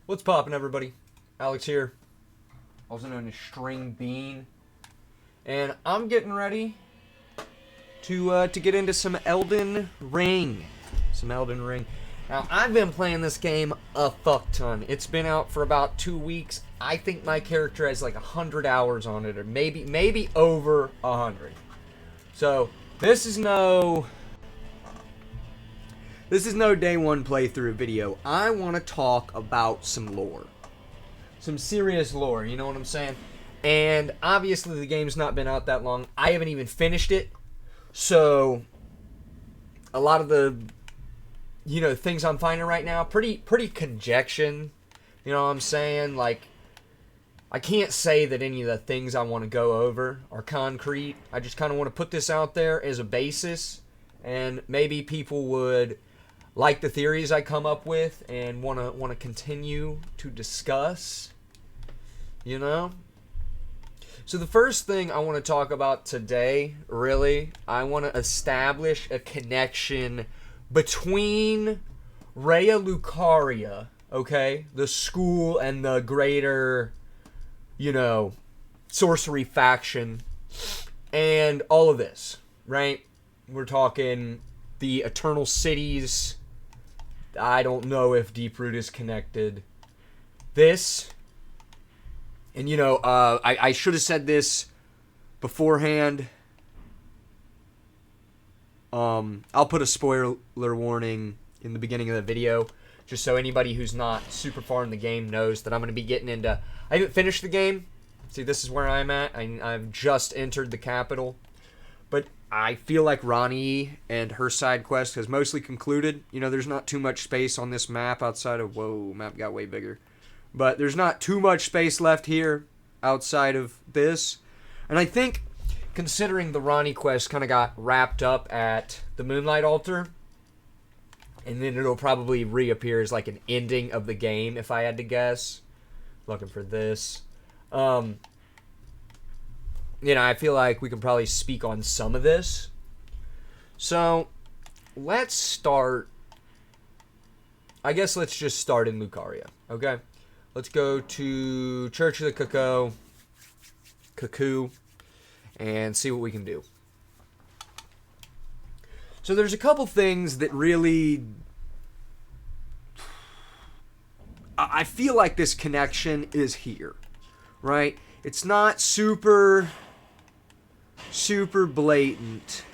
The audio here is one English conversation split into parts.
What's poppin', everybody? Alex here, also known as String Bean, and I'm getting ready to get into some Elden Ring. Now, I've been playing this game a fuck ton. It's been out for about 2 weeks. I think my character has like 100 hours on it, or maybe over 100. So this is no day one playthrough video. I want to talk about some lore. Some serious lore, you know what I'm saying? And obviously the game's not been out that long. I haven't even finished it. So a lot of the things I'm finding right now, pretty conjecture. You know what I'm saying? Like, I can't say that any of the things I want to go over are concrete. I just kind of want to put this out there as a basis, and maybe people would like the theories I come up with and want to continue to discuss, you know? So the first thing I want to talk about today, really, I want to establish a connection between Raya Lucaria, okay, the school and the greater, sorcery faction, and all of this, right? We're talking the Eternal Cities. I don't know if Deeproot is connected. This, and I should have said this beforehand. I'll put a spoiler warning in the beginning of the video, just so anybody who's not super far in the game knows that I'm going to be getting into... I haven't finished the game. See, this is where I'm at. I've just entered the capital. But I feel like Ronnie and her side quest has mostly concluded. There's not too much space on this map outside of... Whoa, map got way bigger. But there's not too much space left here outside of this. And I think, considering the Ronnie quest kind of got wrapped up at the Moonlight Altar, and then it'll probably reappear as like an ending of the game, if I had to guess. Looking for this. I feel like we can probably speak on some of this. So, let's start... I guess let's just start in Lucaria, okay? Let's go to Church of the Cuckoo, and see what we can do. So there's a couple things that really... I feel like this connection is here, right? It's not super blatant.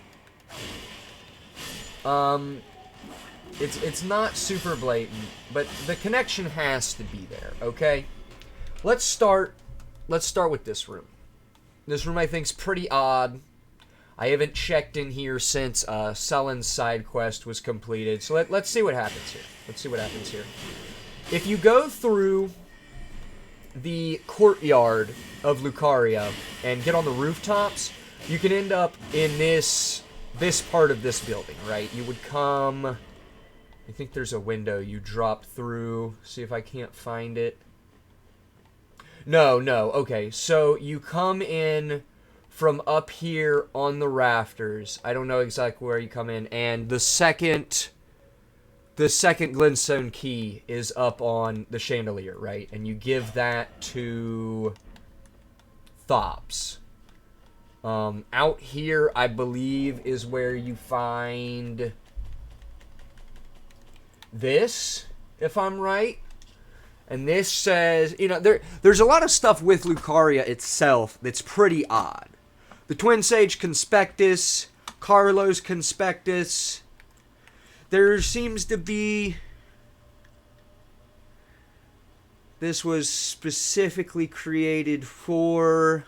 It's not super blatant, but the connection has to be there, okay? Let's start with this room. This room I think's pretty odd. I haven't checked in here since Sullen's side quest was completed. So let's see what happens here. If you go through the courtyard of Lucaria and get on the rooftops, you can end up in this part of this building, right? You would come... I think there's a window you drop through. See if I can't find it. No. Okay, so you come in from up here on the rafters. I don't know exactly where you come in. And the second glintstone key is up on the chandelier, right? And you give that to Thops. Out here, I believe, is where you find this, if I'm right. And this says, there's a lot of stuff with Lucaria itself that's pretty odd. The Twin Sage Conspectus, Carlos Conspectus. There seems to be... This was specifically created for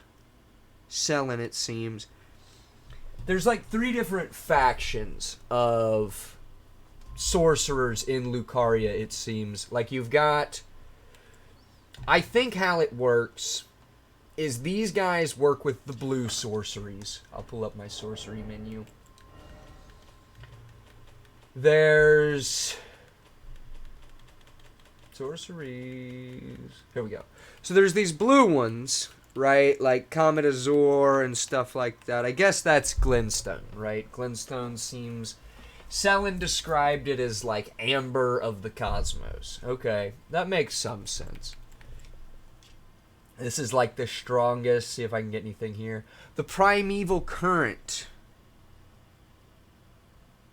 Sellen, it seems. There's like 3 different factions of sorcerers in Lucaria, it seems. Like, you've got... I think how it works is these guys work with the blue sorceries. I'll pull up my sorcery menu. There's sorceries. Here we go. So there's these blue ones, right? Like Comet Azure and stuff like that. I guess that's Glintstone, right? Glintstone seems Selen described it as like amber of the cosmos. Okay, that makes some sense. This is like the strongest. See if I can get anything here. The Primeval Current.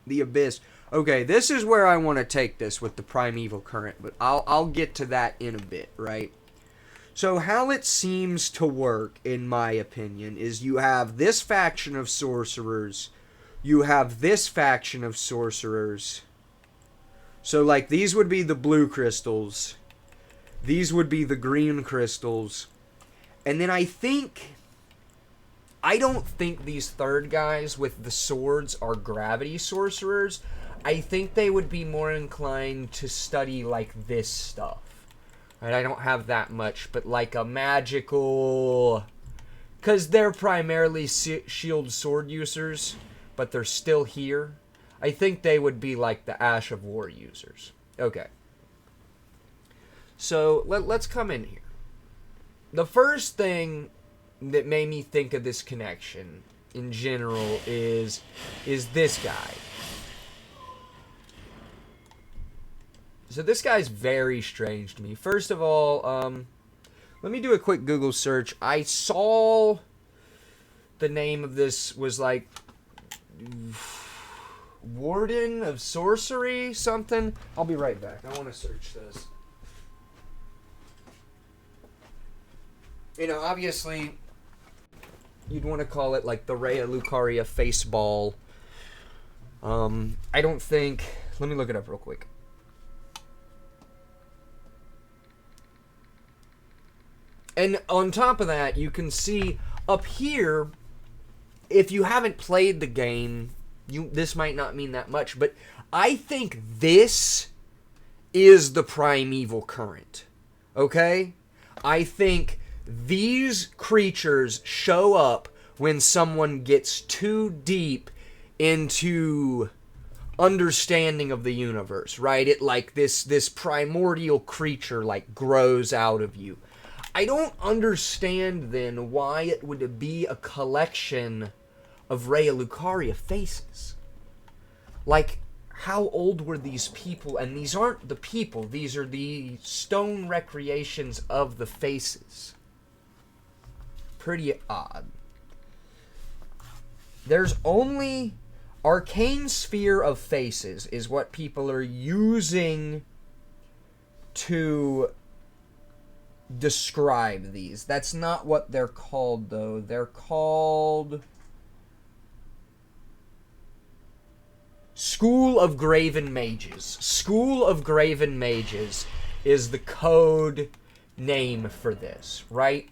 The Abyss. Okay, this is where I want to take this with the Primeval Current, but I'll get to that in a bit, right? So how it seems to work, in my opinion, is you have this faction of sorcerers, you have this faction of sorcerers. So, like, these would be the blue crystals, these would be the green crystals, and then I don't think these third guys with the swords are gravity sorcerers. I think they would be more inclined to study, like, this stuff. Right, I don't have that much, but like a magical... Because they're primarily shield sword users, but they're still here. I think they would be like the Ash of War users. Okay. So, let's come in here. The first thing that made me think of this connection, in general, is this guy. So this guy's very strange to me. First of all, let me do a quick Google search. I saw the name of this was like Warden of Sorcery, something. I'll be right back. I want to search this. You know, obviously, you'd want to call it like the Raya Lucaria face ball. I don't think... Let me look it up real quick. And on top of that, you can see up here, if you haven't played the game, this might not mean that much, but I think this is the Primeval Current. Okay? I think these creatures show up when someone gets too deep into understanding of the universe, right? It like this primordial creature like grows out of you. I don't understand, then, why it would be a collection of Raya Lucaria faces. Like, how old were these people? And these aren't the people. These are the stone recreations of the faces. Pretty odd. There's only... Arcane Sphere of Faces is what people are using to... describe these. That's not what they're called, though. They're called School of Graven Mages. School of Graven Mages is the code name for this, right?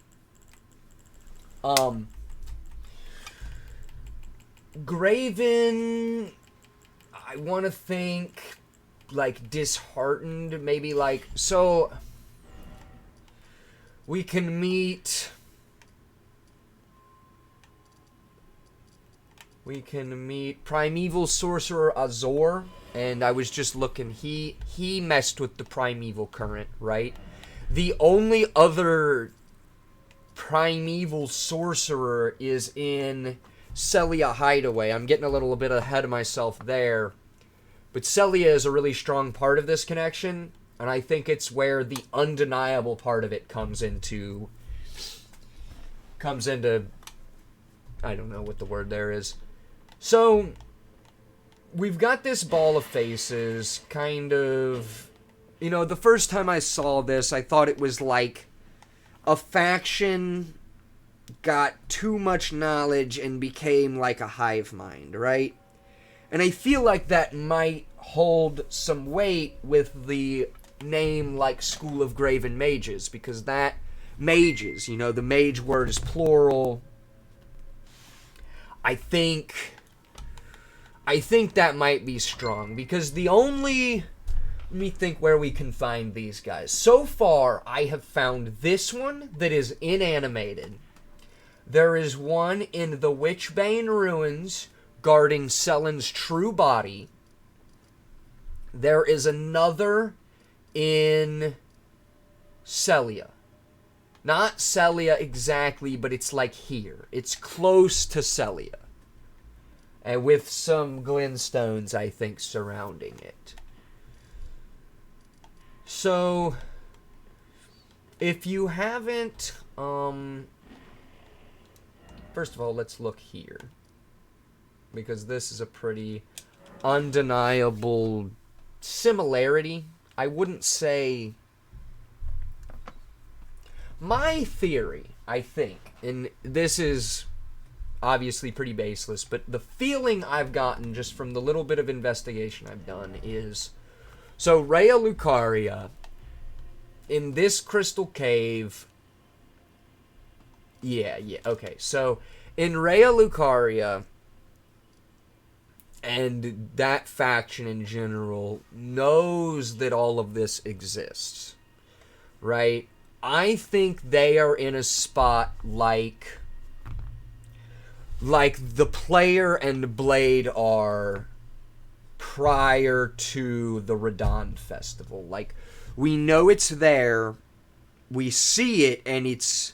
Graven, I want to think like disheartened, maybe like, so we can meet Primeval Sorcerer Azor, and I was just looking, he messed with the Primeval Current, right? The only other Primeval Sorcerer is in Celia Hideaway. I'm getting a little bit ahead of myself there, but Celia is a really strong part of this connection. And I think it's where the undeniable part of it comes into, I don't know what the word there is. So, we've got this ball of faces, kind of, you know, the first time I saw this, I thought it was like a faction got too much knowledge and became like a hive mind, right? And I feel like that might hold some weight with the name like School of Graven Mages, because that mages, you know, the mage word is plural. I think that might be strong, because the only, let me think where we can find these guys. So far, I have found this one that is inanimated. There is one in the Witchbane Ruins guarding Selen's true body. There is another in Celia. Not Celia exactly, but it's like here. It's close to Celia. and with some glintstones, I think, surrounding it. So, if you haven't, first of all, let's look here, because this is a pretty undeniable similarity. I wouldn't say... My theory, I think, and this is obviously pretty baseless, but the feeling I've gotten just from the little bit of investigation I've done is... So, Raya Lucaria, in this crystal cave... Yeah, okay. So, in Raya Lucaria, and that faction in general knows that all of this exists, right? I think they are in a spot like the player and Blade are prior to the Radon Festival. Like, we know it's there, we see it, and it's,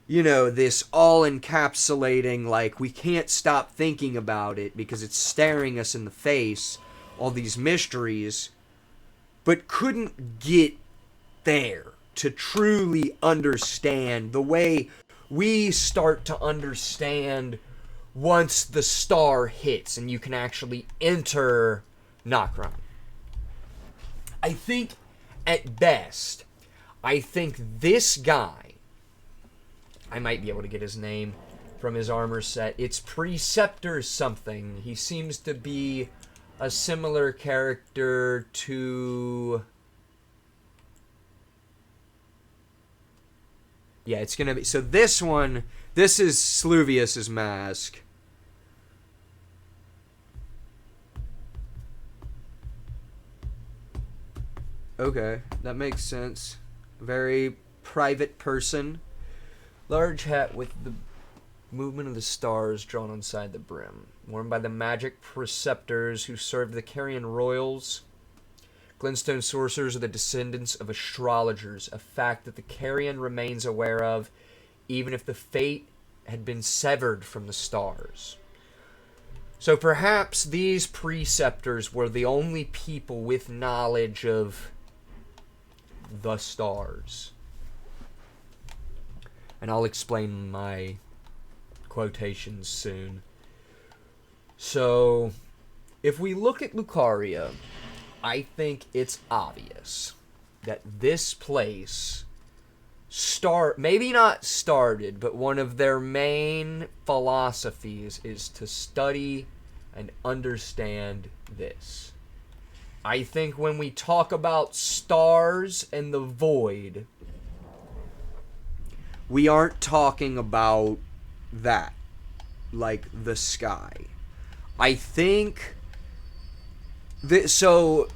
you know, this all-encapsulating, like, we can't stop thinking about it because it's staring us in the face, all these mysteries, but couldn't get there to truly understand the way we start to understand once the star hits and you can actually enter Nokron. I think, at best, I think this guy, I might be able to get his name from his armor set. It's Preceptor something. He seems to be a similar character to... Yeah, it's going to be... So this one, this is Sluvius's mask. Okay, that makes sense. Very private person. Large hat with the movement of the stars drawn inside the brim. Worn by the magic preceptors who served the Carrion royals. Glintstone sorcerers are the descendants of astrologers, a fact that the Carrion remains aware of, even if the fate had been severed from the stars. So perhaps these preceptors were the only people with knowledge of the stars. And I'll explain my quotations soon. So, if we look at Lucaria, I think it's obvious that this place maybe not started, but one of their main philosophies is to study and understand this. I think when we talk about stars and the void, we aren't talking about that, like the sky. I think so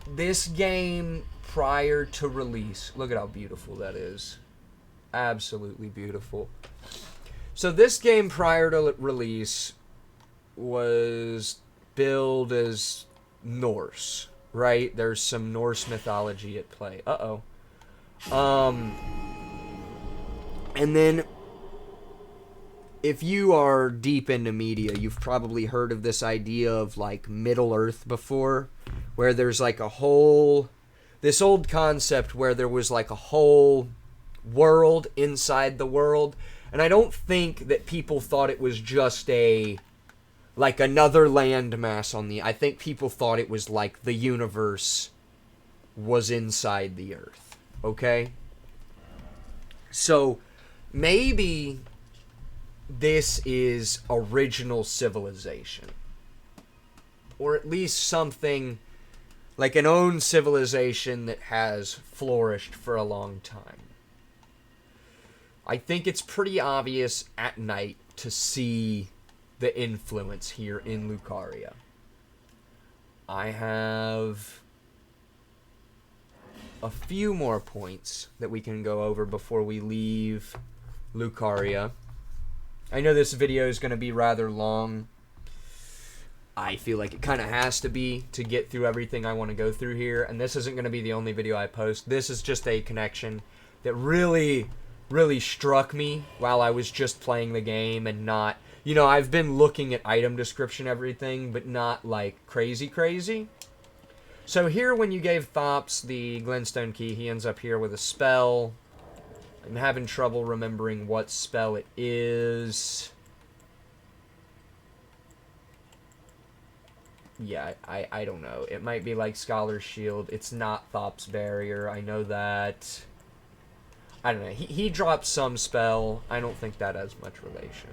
this game prior to release, look at how beautiful that is. Absolutely beautiful. So this game prior to release was billed as Norse, right? There's some Norse mythology at play. And then, if you are deep into media, you've probably heard of this idea of, like, Middle Earth before, where there's, like, this old concept where there was, like, a whole world inside the world, and I don't think that people thought it was just like, another landmass I think people thought it was, like, the universe was inside the Earth, okay? So, maybe this is original civilization. Or at least something like an own civilization that has flourished for a long time. I think it's pretty obvious at night to see the influence here in Lucaria. I have a few more points that we can go over before we leave Lucaria. I know this video is going to be rather long. I feel like it kind of has to be to get through everything I want to go through here, and this isn't going to be the only video I post. This is just a connection that really, really struck me while I was just playing the game and not You know, I've been looking at item description, everything, but not, like, crazy. So here, when you gave Thops the Glintstone Key, he ends up here with a spell. I'm having trouble remembering what spell it is. Yeah, I don't know. It might be like Scholar's Shield. It's not Thops Barrier. I know that. I don't know. He dropped some spell. I don't think that has much relation.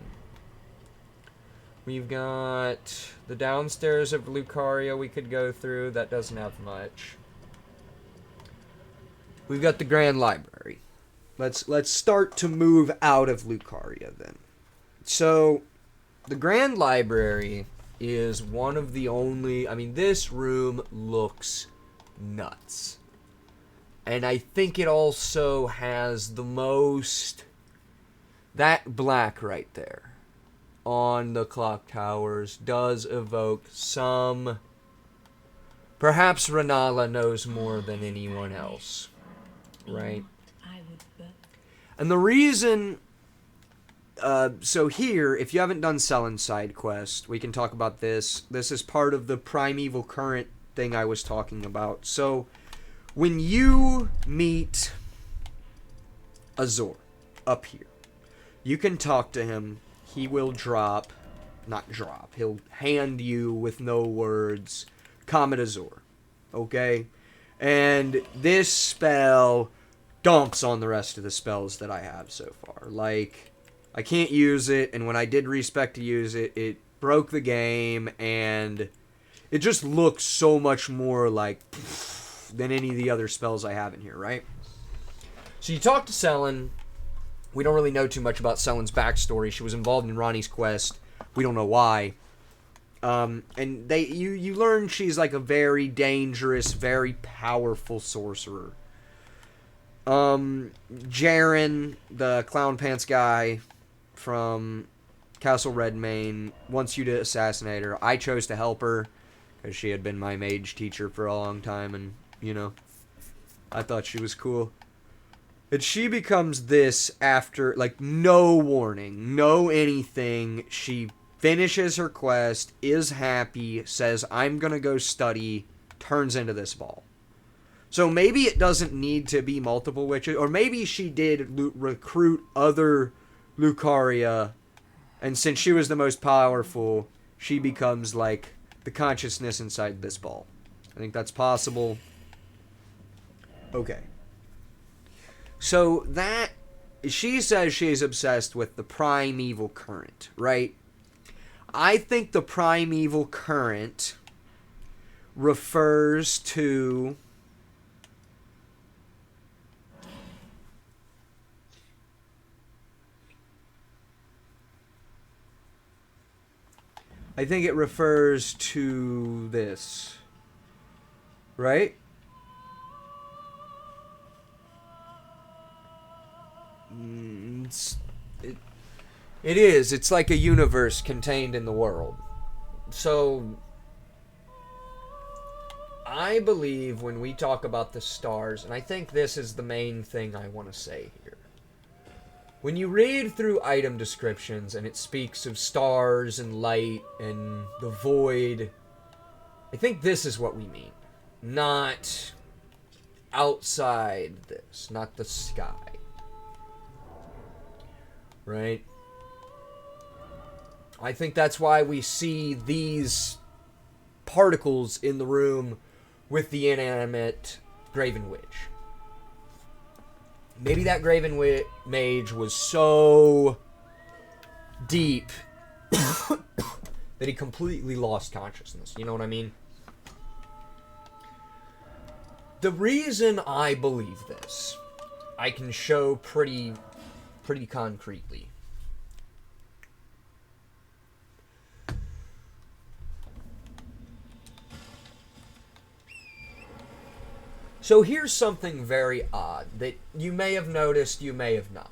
We've got the downstairs of Lucaria we could go through. That doesn't have much. We've got the Grand Library. Let's start to move out of Lucaria then. So, the Grand Library is one of the only... I mean, this room looks nuts. And I think it also has the most... That black right there on the clock towers does evoke some... Perhaps Renala knows more than anyone else, right? And the reason... so here, if you haven't done Selen's side quest, we can talk about this. This is part of the Primeval Current thing I was talking about. So, when you meet Azor up here, you can talk to him. He will he'll hand you with no words, Comet Azor, okay? And this spell dumps on the rest of the spells that I have so far. Like, I can't use it, and when I did respec to use it, it broke the game, and it just looks so much more like than any of the other spells I have in here, right? So you talk to Selen. We don't really know too much about Selen's backstory. She was involved in Ronnie's quest. We don't know why. And you learn she's like a very dangerous, very powerful sorcerer. Jaren, the Clown Pants guy from Castle Redmane, wants you to assassinate her. I chose to help her because she had been my mage teacher for a long time, and, you know, I thought she was cool. And she becomes this after, like, no warning, no anything. She finishes her quest, is happy, says, I'm gonna go study, turns into this ball. So maybe it doesn't need to be multiple witches, or maybe she did recruit other Lucaria, and since she was the most powerful, she becomes, like, the consciousness inside this ball. I think that's possible. Okay. So that, she says she's obsessed with the Primeval Current, right? I think the Primeval Current refers to... I think it refers to this, right? It is. It's like a universe contained in the world. So, I believe when we talk about the stars, and I think this is the main thing I want to say here. When you read through item descriptions and it speaks of stars and light and the void, I think this is what we mean. Not outside this, not the sky. Right? I think that's why we see these particles in the room with the inanimate Graven Witch. Maybe that Graven Mage was so deep that he completely lost consciousness. You know what I mean? The reason I believe this, I can show pretty concretely. So here's something very odd that you may have noticed, you may have not.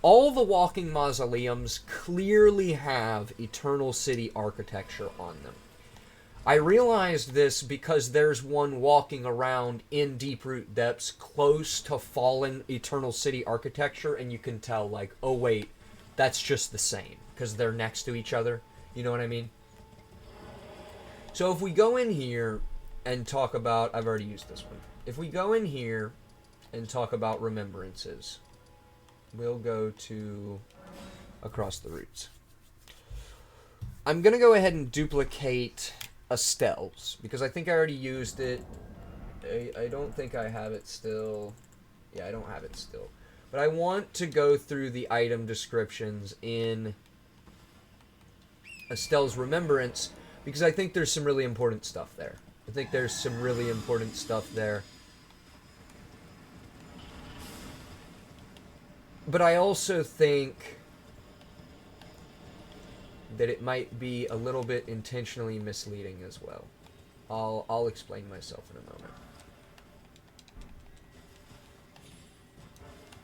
All the walking mausoleums clearly have Eternal City architecture on them. I realized this because there's one walking around in Deeproot Depths close to fallen Eternal City architecture, and you can tell, like, oh wait, that's just the same, because they're next to each other. You know what I mean? So if we go in here and talk about... I've already used this one. If we go in here and talk about remembrances, we'll go to Across the Roots. I'm going to go ahead and duplicate Estelle's, because I think I already used it. I don't think I have it still. Yeah, I don't have it still. But I want to go through the item descriptions in Estelle's Remembrance, because I think there's some really important stuff there. But I also think that it might be a little bit intentionally misleading as well. I'll explain myself in a moment.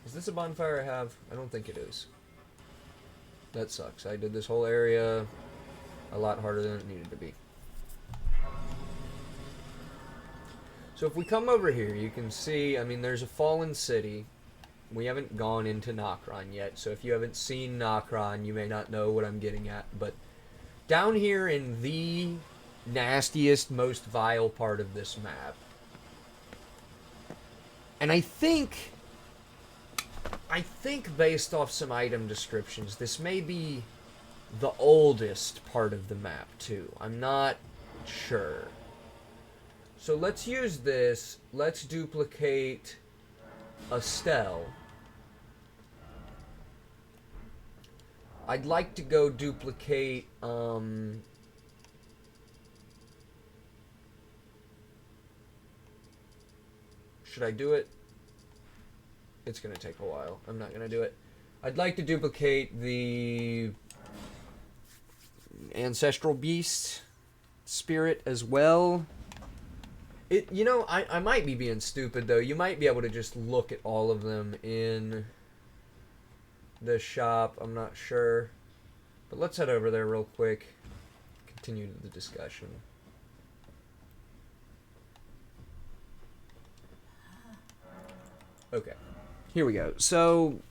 Is this a bonfire I have? I don't think it is. That sucks. I did this whole area a lot harder than it needed to be. So if we come over here, you can see, I mean, there's a fallen city. We haven't gone into Nokron yet, so if you haven't seen Nokron, you may not know what I'm getting at. But down here in the nastiest, most vile part of this map, and I think based off some item descriptions, this may be the oldest part of the map, too. I'm not sure. So let's use this. Let's duplicate Estelle. I'd like to go duplicate, should I do it? It's going to take a while. I'm not going to do it. I'd like to duplicate the Ancestral Beast Spirit as well. You know, I might be being stupid, though. You might be able to just look at all of them in the shop. I'm not sure. But let's head over there real quick. Continue the discussion. Okay. Here we go. So,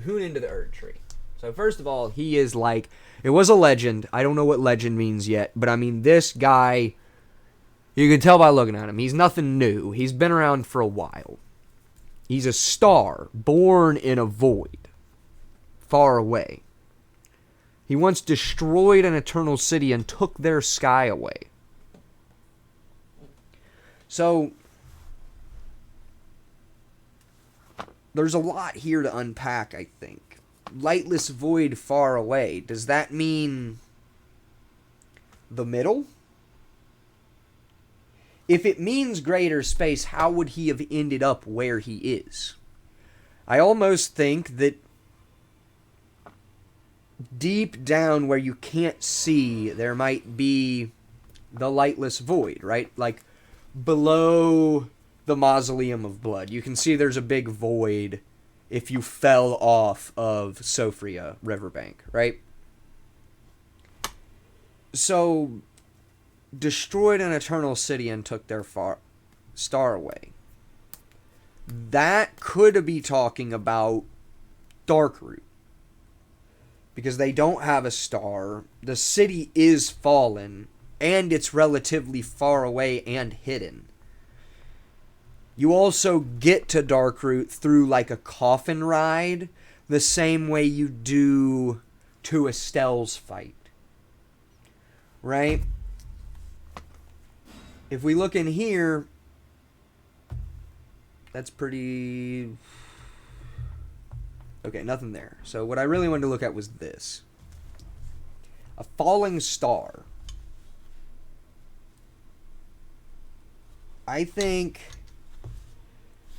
Hoon into the Erd Tree. So, first of all, he is like... It was a legend. I don't know what legend means yet. But, I mean, this guy... You can tell by looking at him. He's nothing new. He's been around for a while. He's a star born in a void. Far away. He once destroyed an eternal city and took their sky away. So... There's a lot here to unpack, I think. Lightless void far away. Does that mean the middle? If it means greater space, how would he have ended up where he is? I almost think that deep down where you can't see, there might be the lightless void, right? Like below the Mausoleum of Blood. You can see there's a big void if you fell off of Sophria Riverbank, right? So, destroyed an eternal city and took their star away. That could be talking about Darkroot. Because they don't have a star. The city is fallen. And it's relatively far away and hidden. You also get to Darkroot through like a coffin ride, the same way you do to Estelle's fight. Right? If we look in here, that's pretty... Okay, nothing there. So what I really wanted to look at was this. A falling star. I think...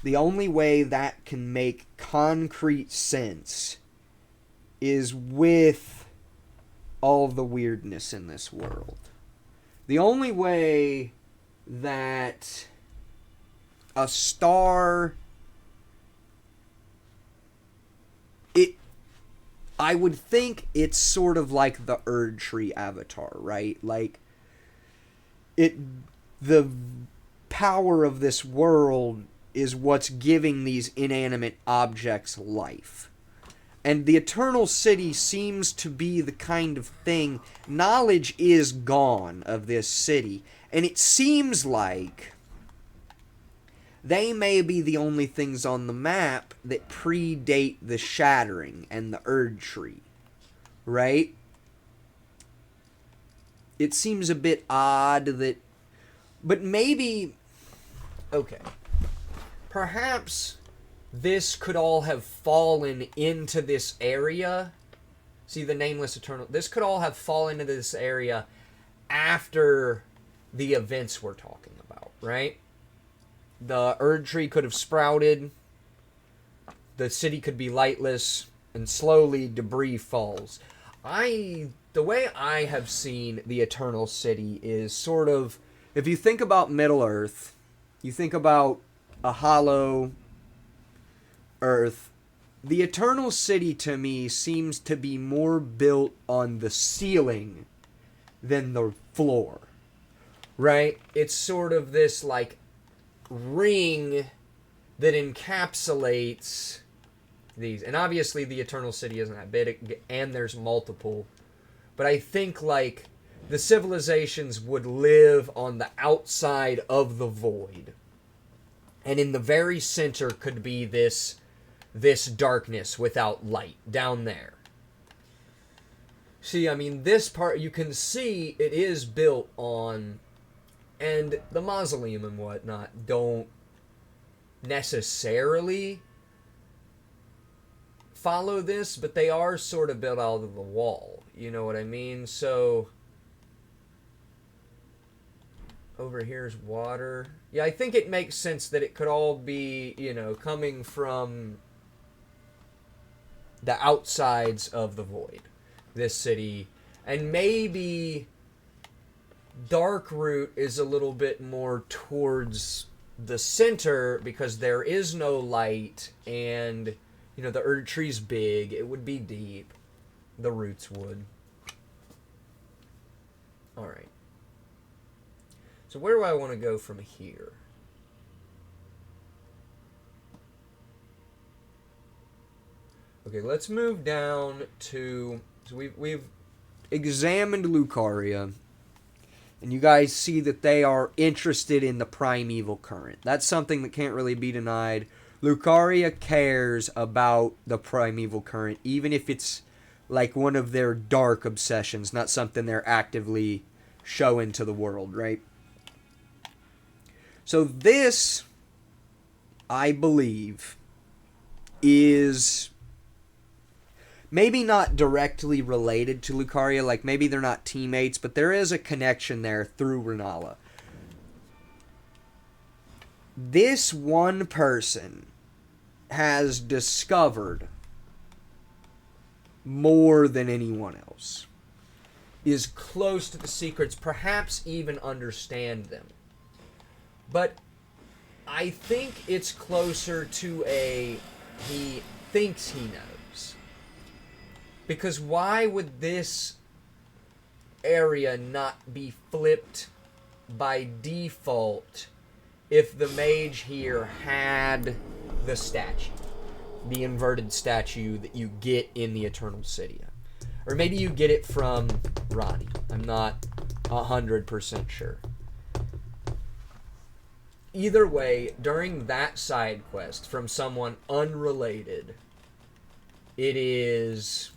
The only way that can make concrete sense is with all the weirdness in this world. The only way that a star... I would think it's sort of like the Erd Tree avatar, right? Like, the power of this world is what's giving these inanimate objects life. And the Eternal City seems to be the kind of thing, knowledge is gone of this city. And it seems like they may be the only things on the map that predate the Shattering and the Erd Tree. Right? It seems a bit odd that... But maybe... Okay. Perhaps this could all have fallen into this area. See, the Nameless Eternal... This could all have fallen into this area after the events we're talking about, right? The Erd Tree could have sprouted. The city could be lightless. And slowly debris falls. The way I have seen the Eternal City is sort of... If you think about Middle-earth, you think about a hollow Earth. The Eternal City, to me, seems to be more built on the ceiling than the floor. Right? It's sort of this, like, ring that encapsulates these. And obviously the Eternal City isn't that big, and there's multiple. But I think, like, the civilizations would live on the outside of the void. And in the very center could be this darkness without light down there. See, I mean, this part, you can see it is built on, and the mausoleum and whatnot don't necessarily follow this, but they are sort of built out of the wall. You know what I mean? So, over here's water. Yeah, I think it makes sense that it could all be, coming from the outsides of the void. This city. And maybe Darkroot is a little bit more towards the center because there is no light and, the Erd Tree's big. It would be deep. The roots would. Alright. So where do I want to go from here? Okay, let's move down to... So we've examined Lucaria. And you guys see that they are interested in the Primeval Current. That's something that can't really be denied. Lucaria cares about the Primeval Current, even if it's like one of their dark obsessions, not something they're actively showing to the world, right? So this, I believe, is maybe not directly related to Lucaria, like maybe they're not teammates, but there is a connection there through Renala. This one person has discovered more than anyone else, is close to the secrets, perhaps even understand them. But I think it's closer to he thinks he knows. Because why would this area not be flipped by default if the mage here had the statue? The inverted statue that you get in the Eternal City. Or maybe you get it from Ronnie. I'm not 100% sure. Either way, during that side quest from someone unrelated, it is...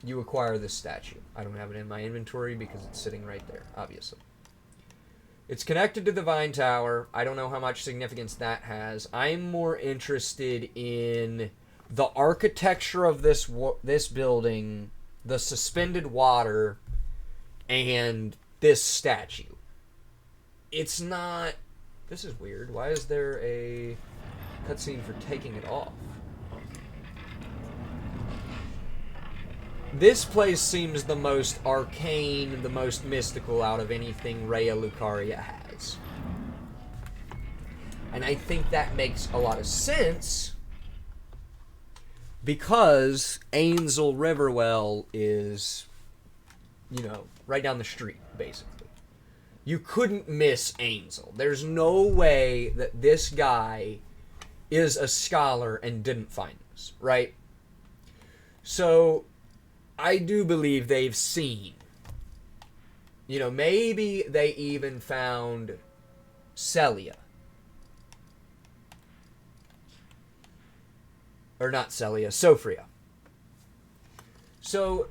you acquire this statue. I don't have it in my inventory because it's sitting right there, obviously. It's connected to the Vine Tower. I don't know how much significance that has. I'm more interested in the architecture of this building, the suspended water, and this statue. It's not... This is weird. Why is there a cutscene for taking it off? This place seems the most arcane, the most mystical out of anything Raya Lucaria has. And I think that makes a lot of sense because Ainsel River is, right down the street, basically. You couldn't miss Ainsel. There's no way that this guy is a scholar and didn't find this. is, right? So I do believe they've seen. You know, maybe they even found Celia. Or not Celia, Sophria. So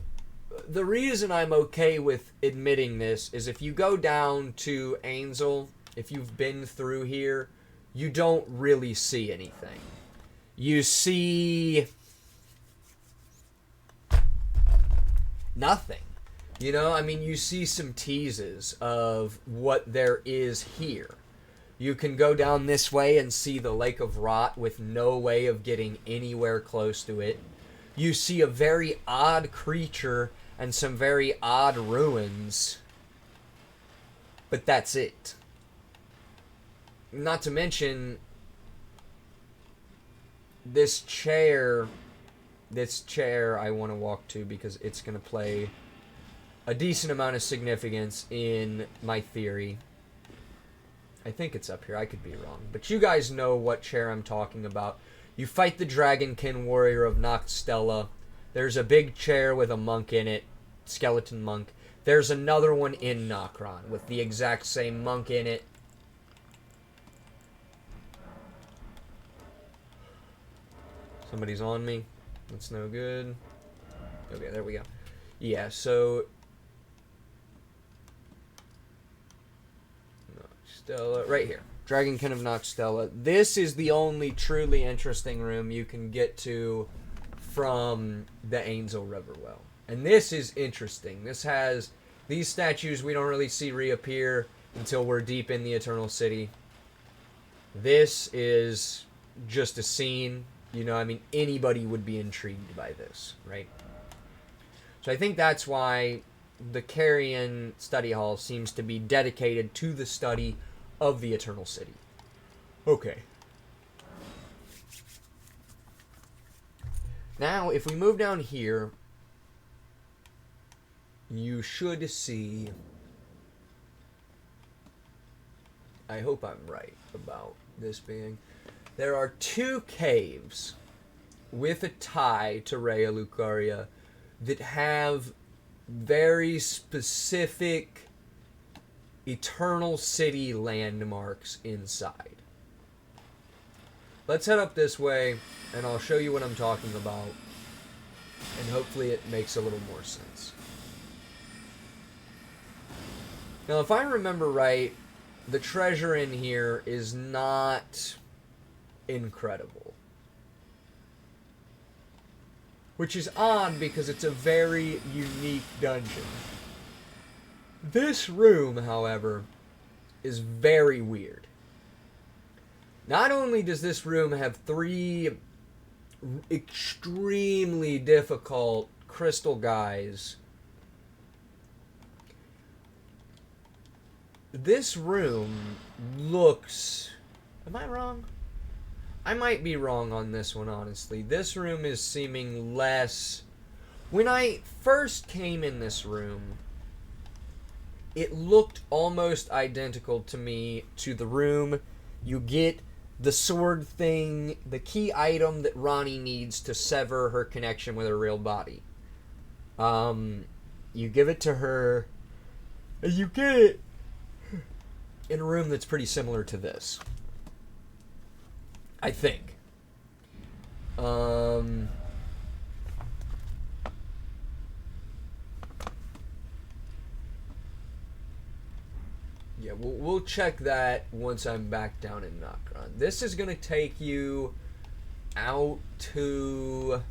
the reason I'm okay with admitting this is if you go down to Ainsel, if you've been through here, you don't really see anything. You see nothing. You know, I mean, you see some teases of what there is here. You can go down this way and see the Lake of Rot with no way of getting anywhere close to it. You see a very odd creature and some very odd ruins. But that's it. Not to mention, this chair I want to walk to because it's going to play a decent amount of significance in my theory. I think it's up here. I could be wrong. But you guys know what chair I'm talking about. You fight the Dragonkin warrior of Nokstella. There's a big chair with a monk in it. Skeleton monk. There's another one in Nokron with the exact same monk in it. Somebody's on me. That's no good. Okay, there we go. Yeah, so Nokstella, right here. Dragonkin of Nokstella. This is the only truly interesting room you can get to from the Ainsel River well. And this is interesting. This has these statues we don't really see reappear until we're deep in the Eternal City. This is just a scene. You know, I mean, anybody would be intrigued by this, right? So I think that's why the Carrion Study Hall seems to be dedicated to the study of the Eternal City. Okay. Now, if we move down here, you should see... I hope I'm right about this being... There are two caves with a tie to Raya Lucaria that have very specific Eternal City landmarks inside. Let's head up this way, and I'll show you what I'm talking about, and hopefully it makes a little more sense. Now, if I remember right, the treasure in here is not incredible. Which is odd because it's a very unique dungeon. This room, however, is very weird. Not only does this room have 3 extremely difficult crystal guys, this room looks... Am I wrong? I might be wrong on this one, honestly. This room is seeming less... When I first came in this room, it looked almost identical to me to the room you get the sword thing, the key item that Ronnie needs to sever her connection with her real body. You give it to her, and you get it in a room that's pretty similar to this. I think. Yeah, we'll check that once I'm back down in Nokron. This is going to take you out to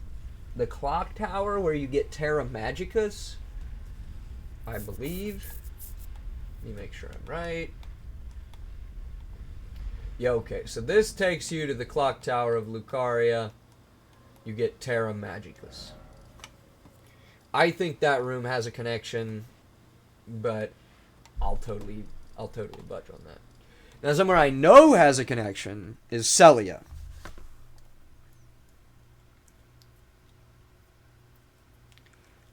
the clock tower where you get Terra Magicus, I believe. Let me make sure I'm right. Yeah, okay, so this takes you to the clock tower of Lucaria. You get Terra Magicus. I think that room has a connection, but I'll totally budge on that. Now, somewhere I know has a connection is Celia.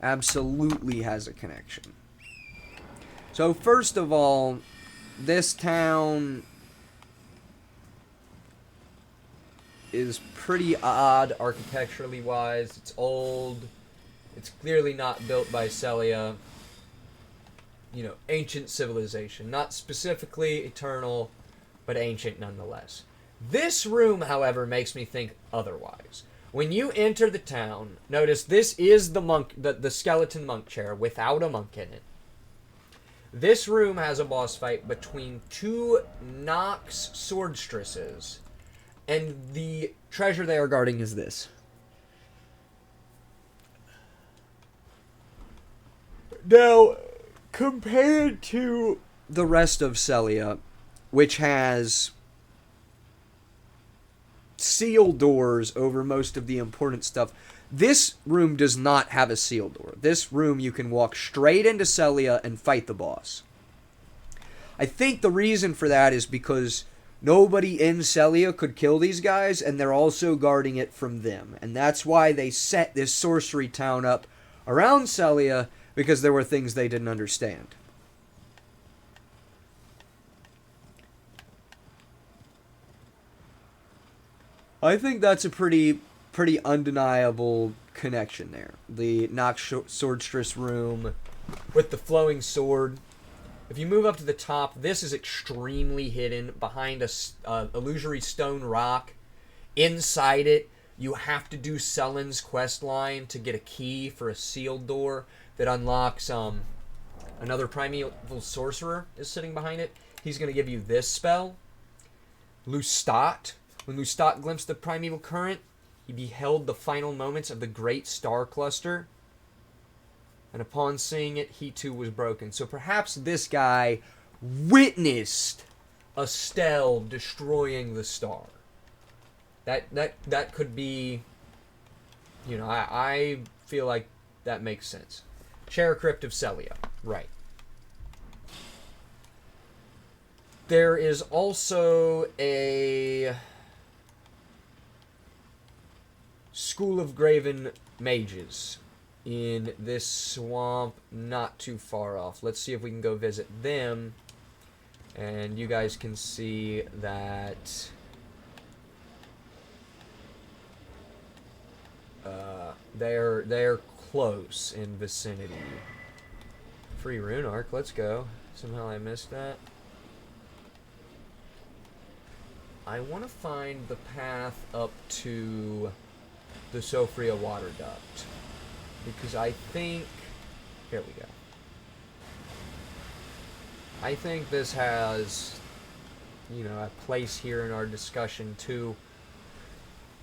Absolutely has a connection. So, first of all, this town is pretty odd architecturally wise. It's old. It's clearly not built by Celia. You know, ancient civilization. Not specifically eternal, but ancient nonetheless. This room, however, makes me think otherwise. When you enter the town, notice this is the skeleton monk chair without a monk in it. This room has a boss fight between two Nox swordstresses, and the treasure they are guarding is this. Now, compared to the rest of Celia, which has sealed doors over most of the important stuff, this room does not have a sealed door. This room you can walk straight into Celia and fight the boss. I think the reason for that is because nobody in Celia could kill these guys, and they're also guarding it from them. And that's why they set this sorcery town up around Celia, because there were things they didn't understand. I think that's a pretty undeniable connection there. The Nox Swordstress room with the flowing sword. If you move up to the top, this is extremely hidden behind a illusory stone rock. Inside it, you have to do Sellen's quest line to get a key for a sealed door that unlocks another primeval sorcerer is sitting behind it. He's going to give you this spell, Lustat. When Lustat glimpsed the Primeval Current, he beheld the final moments of the great star cluster, and upon seeing it, he too was broken. So perhaps this guy witnessed Estelle destroying the star. That could be, you know, I feel like that makes sense. Chair Crypt of Celia, right. There is also a School of Graven Mages in this swamp not too far off. Let's see if we can go visit them, and you guys can see that they're close in vicinity. Free rune arc, let's go. Somehow I missed that. I want to find the path up to the Sophria water duct, because I think, here we go. I think this has, you know, a place here in our discussion too.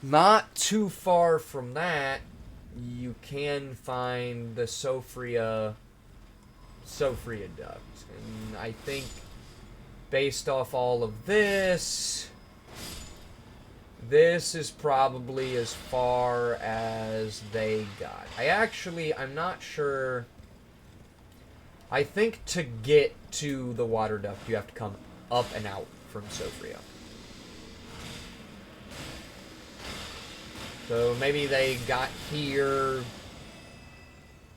Not too far from that, you can find the Sophria duct, and I think based off all of this is probably as far as they got. I'm not sure. I think to get to the water duct, you have to come up and out from Sophria. So maybe they got here,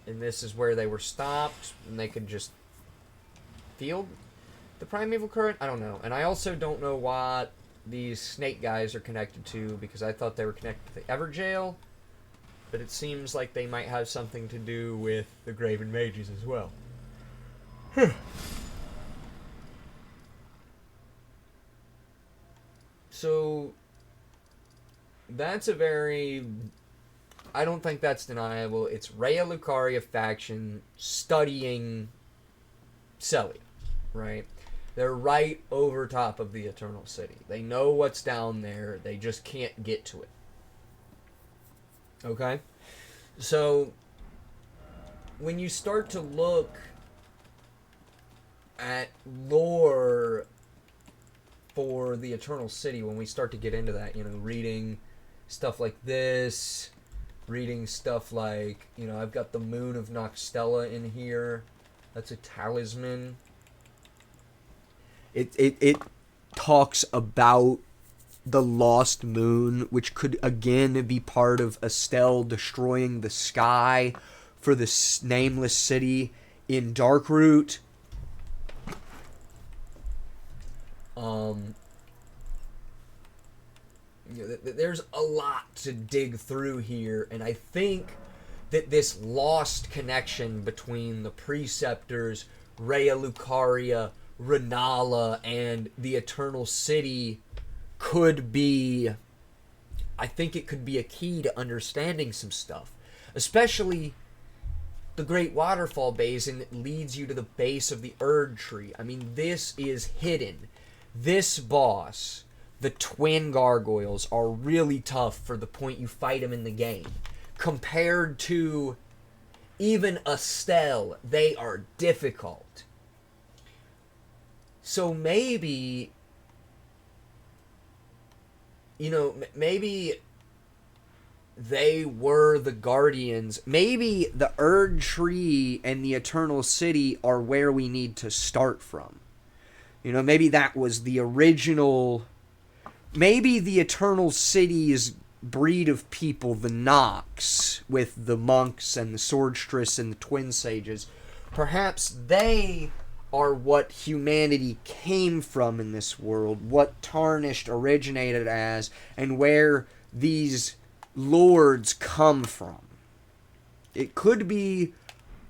and this is where they were stopped, and they could just field the Primeval Current? I don't know. And I also don't know what these snake guys are connected to, because I thought they were connected to the Everjail, but it seems like they might have something to do with the Graven Mages as well. So that's a very, I don't think that's deniable. It's Raya Lucaria faction studying Celia, right? They're right over top of the Eternal City. They know what's down there. They just can't get to it. Okay? So, when you start to look at lore for the Eternal City, when we start to get into that, you know, reading stuff like this, reading stuff like, you know, I've got the Moon of Noxtella in here. That's a talisman. It talks about the lost moon, which could again be part of Estelle destroying the sky for this nameless city in Darkroot. There's a lot to dig through here, and I think that this lost connection between the Preceptors, Raya Lucaria, Renala, and the Eternal City could be... I think it could be a key to understanding some stuff. Especially the Great Waterfall Basin that leads you to the base of the Erd Tree. I mean, this is hidden. This boss, the twin gargoyles, are really tough for the point you fight them in the game. Compared to even Estelle, they are difficult. So maybe, maybe they were the guardians. Maybe the Erd Tree and the Eternal City are where we need to start from. Maybe that was the original... Maybe the Eternal City's breed of people, the Nox, with the monks and the Swordstress and the Twin Sages, perhaps they are what humanity came from in this world, what Tarnished originated as, and where these lords come from. It could be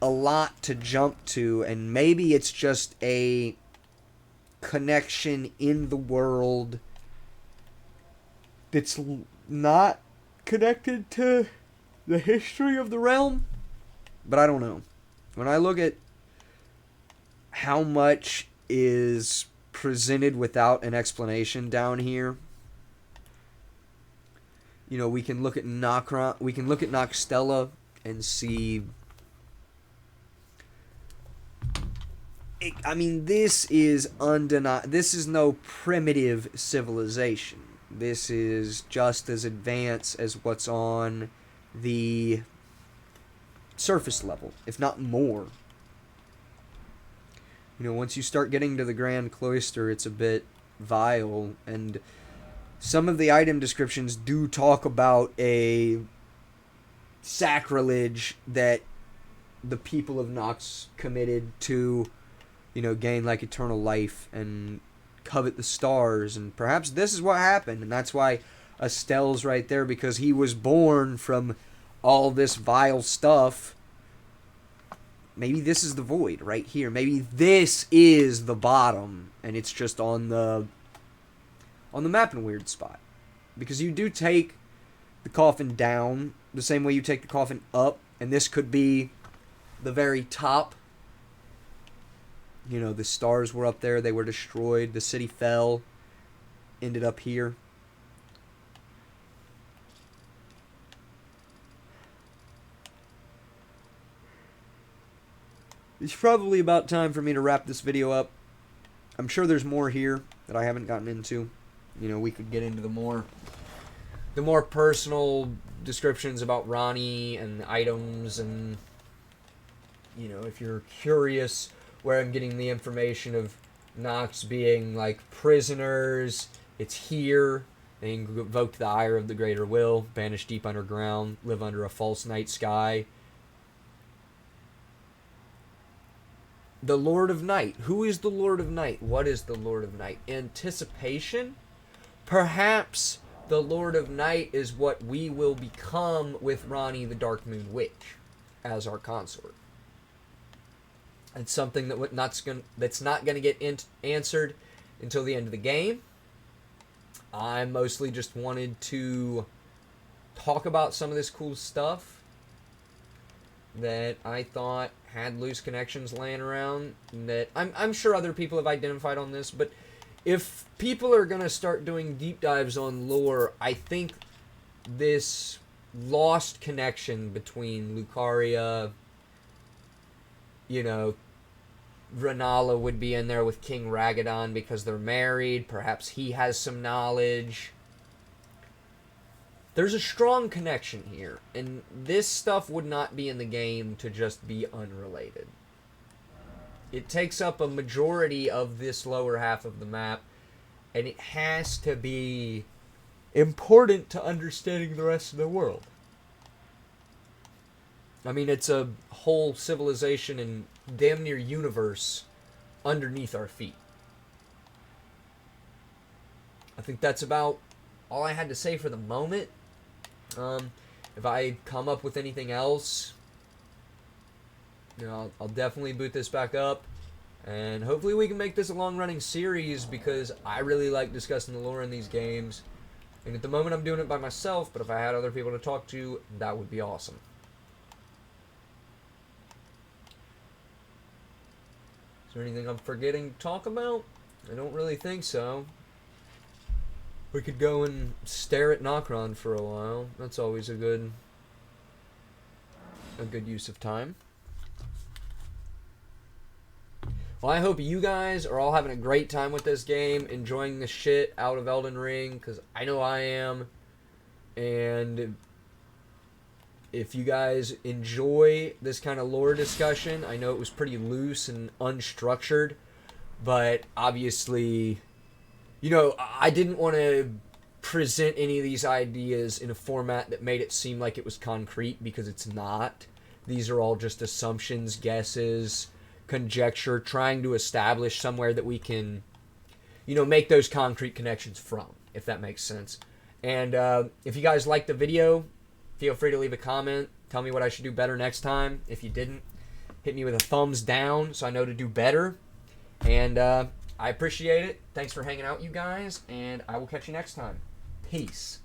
a lot to jump to, and maybe it's just a connection in the world that's not connected to the history of the realm. But I don't know. When I look at how much is presented without an explanation down here, we can look at Nokron, we can look at Nokstella and see... this is undeniable. This is no primitive civilization. This is just as advanced as what's on the surface level, if not more. Once you start getting to the Grand Cloister, it's a bit vile, and some of the item descriptions do talk about a sacrilege that the people of Nox committed to, gain like eternal life and covet the stars, and perhaps this is what happened, and that's why Estelle's right there, because he was born from all this vile stuff. Maybe this is the void right here. Maybe this is the bottom, and it's just on the map in a weird spot, because you do take the coffin down the same way you take the coffin up, and this could be the very top. The stars were up there, they were destroyed, the city fell, ended up here. It's probably about time for me to wrap this video up. I'm sure there's more here that I haven't gotten into. We could get into the more personal descriptions about Ranni and items, and if you're curious where I'm getting the information of Nox being like prisoners, it's here. They invoked the ire of the greater will, banished deep underground, live under a false night sky. The Lord of Night. Who is the Lord of Night? What is the Lord of Night? Anticipation? Perhaps the Lord of Night is what we will become with Ranni the Dark Moon Witch as our consort. It's something that's not going to get answered until the end of the game. I mostly just wanted to talk about some of this cool stuff that I thought had loose connections laying around, that I'm sure other people have identified on this, but if people are going to start doing deep dives on lore, I think this lost connection between Lucaria, Renala would be in there with King Ragadan because they're married. Perhaps he has some knowledge. There's a strong connection here, and this stuff would not be in the game to just be unrelated. It takes up a majority of this lower half of the map, and it has to be important to understanding the rest of the world. It's a whole civilization and damn near universe underneath our feet. I think that's about all I had to say for the moment. If I come up with anything else, you know, I'll definitely boot this back up. And hopefully we can make this a long-running series, because I really like discussing the lore in these games. And at the moment I'm doing it by myself, but if I had other people to talk to, that would be awesome. Is there anything I'm forgetting to talk about? I don't really think so. We could go and stare at Nokron for a while. That's always a good use of time. Well, I hope you guys are all having a great time with this game, enjoying the shit out of Elden Ring, because I know I am. And if you guys enjoy this kind of lore discussion, I know it was pretty loose and unstructured, but obviously, you know, I didn't want to present any of these ideas in a format that made it seem like it was concrete, because it's not. These are all just assumptions, guesses, conjecture, trying to establish somewhere that we can, you know, make those concrete connections from, if that makes sense. And if you guys liked the video, feel free to leave a comment. Tell me what I should do better next time. If you didn't, hit me with a thumbs down so I know to do better. And I appreciate it. Thanks for hanging out, you guys, and I will catch you next time. Peace.